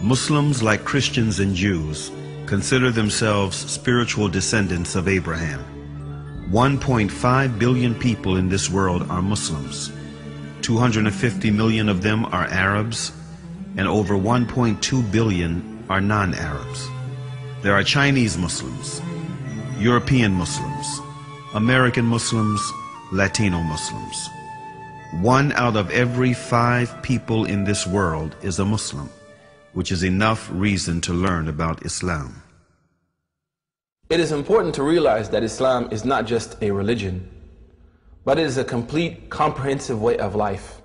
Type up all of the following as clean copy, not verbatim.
Muslims, like Christians and Jews, consider themselves spiritual descendants of Abraham. 1.5 billion people in this world are Muslims. 250 million of them are Arabs, and over 1.2 billion are non-Arabs. There are Chinese Muslims, European Muslims, American Muslims, Latino Muslims. 1 out of every 5 people in this world is a Muslim, which is enough reason to learn about Islam. It is important to realize that Islam is not just a religion, but it is a complete, comprehensive way of life.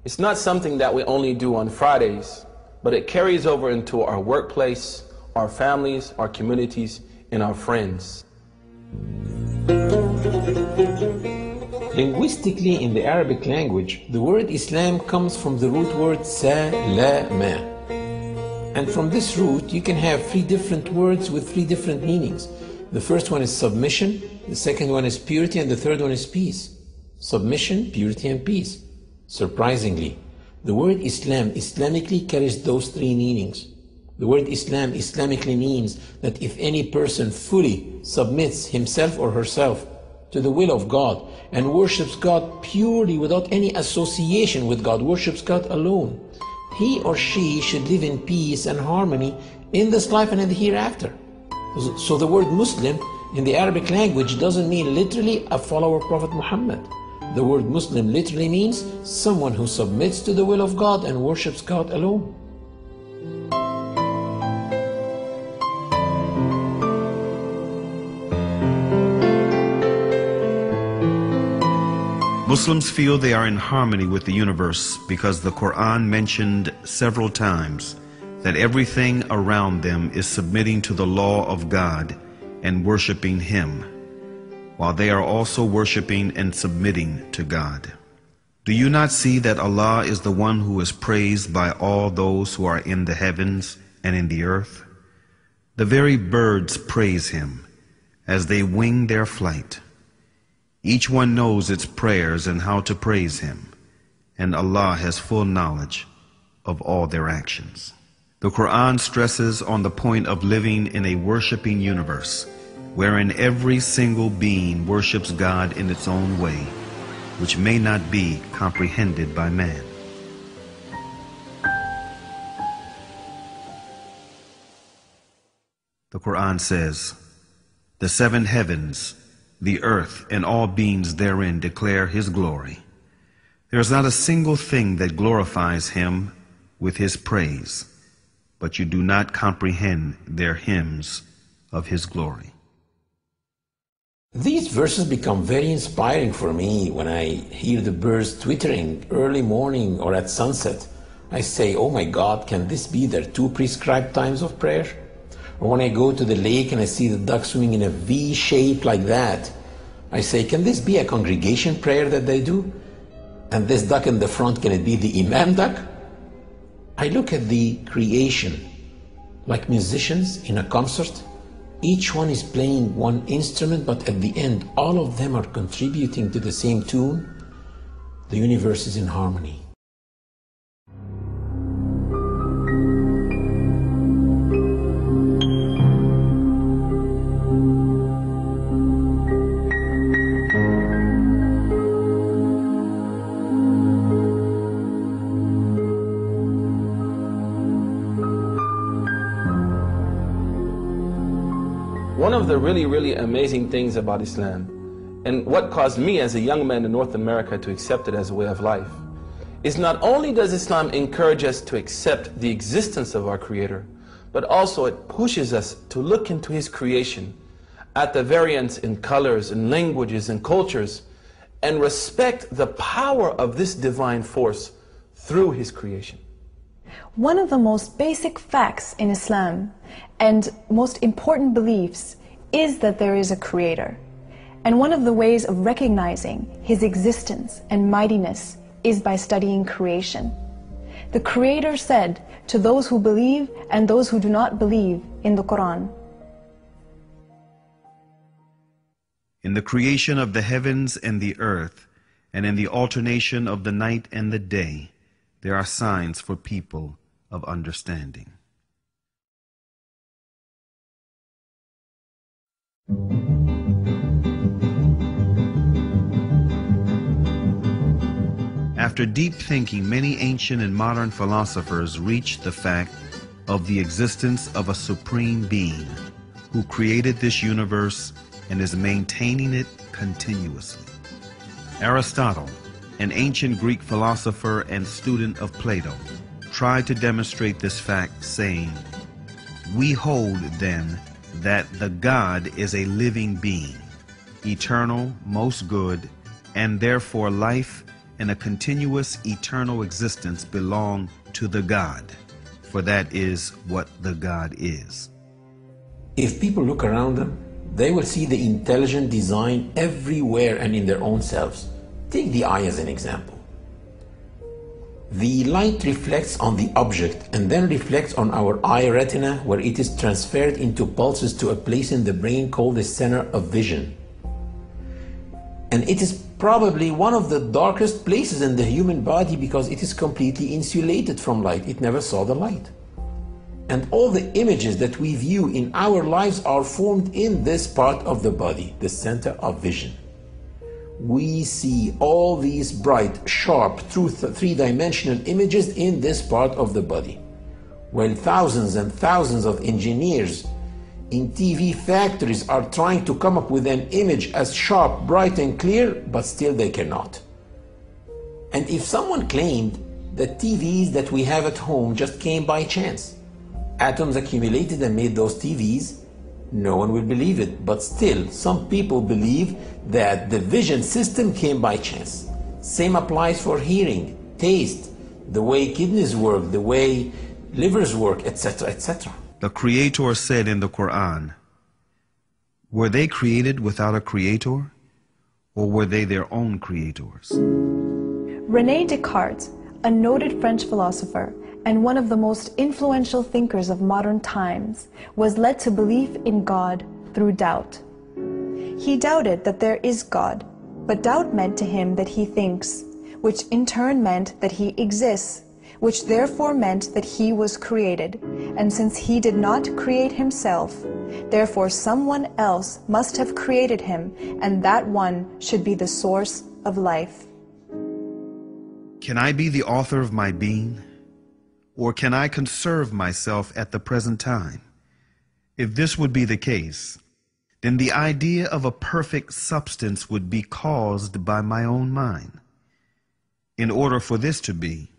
It's not something that we only do on Fridays, but it carries over into our workplace, our families, our communities, and our friends. Linguistically, in the Arabic language, the word Islam comes from the root word salama. And from this root, you can have 3 different words with 3 different meanings. The first one is submission, the second one is purity, and the third one is peace. Submission, purity, and peace. Surprisingly, the word Islam Islamically carries those 3 meanings. The word Islam Islamically means that if any person fully submits himself or herself to the will of God and worships God purely without any association with God, worships God alone, he or she should live in peace and harmony in this life and in the hereafter. So the word Muslim in the Arabic language doesn't mean literally a follower of Prophet Muhammad. The word Muslim literally means someone who submits to the will of God and worships God alone. Muslims feel they are in harmony with the universe because the Quran mentioned several times that everything around them is submitting to the law of God and worshiping Him, while they are also worshiping and submitting to God. Do you not see that Allah is the one who is praised by all those who are in the heavens and in the earth? The very birds praise Him as they wing their flight. Each one knows its prayers and how to praise Him, and Allah has full knowledge of all their actions. The Quran stresses on the point of living in a worshiping universe, wherein every single being worships God in its own way, which may not be comprehended by man. The Quran says, "The 7 heavens, the earth, and all beings therein declare His glory. There is not a single thing that glorifies Him with His praise, but you do not comprehend their hymns of His glory." These verses become very inspiring for me when I hear the birds twittering early morning or at sunset. I say, oh my God, can this be their 2 prescribed times of prayer? Or when I go to the lake and I see the ducks swimming in a V shape like that, I say, can this be a congregation prayer that they do? And this duck in the front, can it be the Imam duck? I look at the creation like musicians in a concert. Each one is playing one instrument, but at the end, all of them are contributing to the same tune. The universe is in harmony. One of the really amazing things about Islam, and what caused me as a young man in North America to accept it as a way of life, is not only does Islam encourage us to accept the existence of our Creator, but also it pushes us to look into His creation, at the variance in colors and languages and cultures, and respect the power of this divine force through His creation. One of the most basic facts in Islam and most important beliefs is that there is a Creator. And one of the ways of recognizing His existence and mightiness is by studying creation. The Creator said to those who believe and those who do not believe in the Quran, "In the creation of the heavens and the earth, and in the alternation of the night and the day, there are signs for people of understanding." After deep thinking, many ancient and modern philosophers reached the fact of the existence of a supreme being who created this universe and is maintaining it continuously. Aristotle, an ancient Greek philosopher and student of Plato, tried to demonstrate this fact, saying, "We hold, then, that the God is a living being, eternal, most good, and therefore life and a continuous eternal existence belong to the God, for that is what the God is." If people look around them, they will see the intelligent design everywhere and in their own selves. Take the eye as an example. The light reflects on the object and then reflects on our eye retina, where it is transferred into pulses to a place in the brain called the center of vision. And it is probably one of the darkest places in the human body because it is completely insulated from light. It never saw the light. And all the images that we view in our lives are formed in this part of the body, the center of vision. We see all these bright, sharp, three-dimensional images in this part of the body, while thousands and thousands of engineers in TV factories are trying to come up with an image as sharp, bright, and clear, but still they cannot. And if someone claimed that TVs that we have at home just came by chance, atoms accumulated and made those TVs, no one will believe it. But still, some people believe that the vision system came by chance. Same applies for hearing, taste, the way kidneys work, the way livers work, etc., etc. The Creator said in the Quran, were they created without a creator, or were they their own creators? René Descartes, a noted French philosopher and one of the most influential thinkers of modern times, was led to belief in God through doubt. He doubted that there is God, but doubt meant to him that he thinks, which in turn meant that he exists, which therefore meant that he was created. And since he did not create himself, therefore someone else must have created him, and that one should be the source of life. Can I be the author of my being? Or can I conserve myself at the present time? If this would be the case, then the idea of a perfect substance would be caused by my own mind. In order for this to be,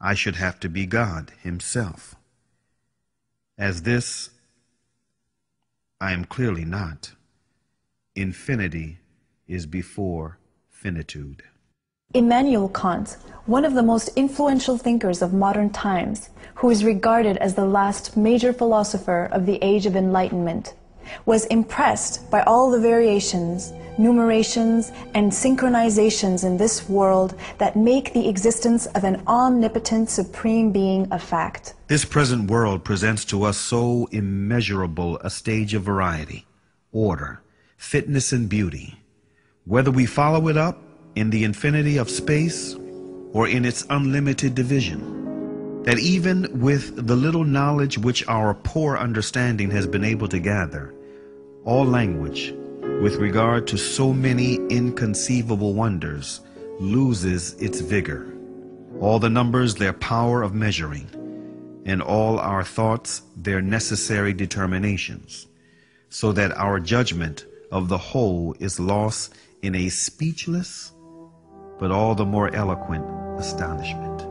I should have to be God himself. As this, I am clearly not. Infinity is before finitude. Immanuel Kant, one of the most influential thinkers of modern times, who is regarded as the last major philosopher of the Age of Enlightenment, was impressed by all the variations, numerations, and synchronizations in this world that make the existence of an omnipotent supreme being a fact. This present world presents to us so immeasurable a stage of variety, order, fitness, and beauty. Whether we follow it up in the infinity of space or in its unlimited division, that even with the little knowledge which our poor understanding has been able to gather, all language, with regard to so many inconceivable wonders, loses its vigor, all the numbers their power of measuring, and all our thoughts their necessary determinations, so that our judgment of the whole is lost in a speechless but all the more eloquent astonishment.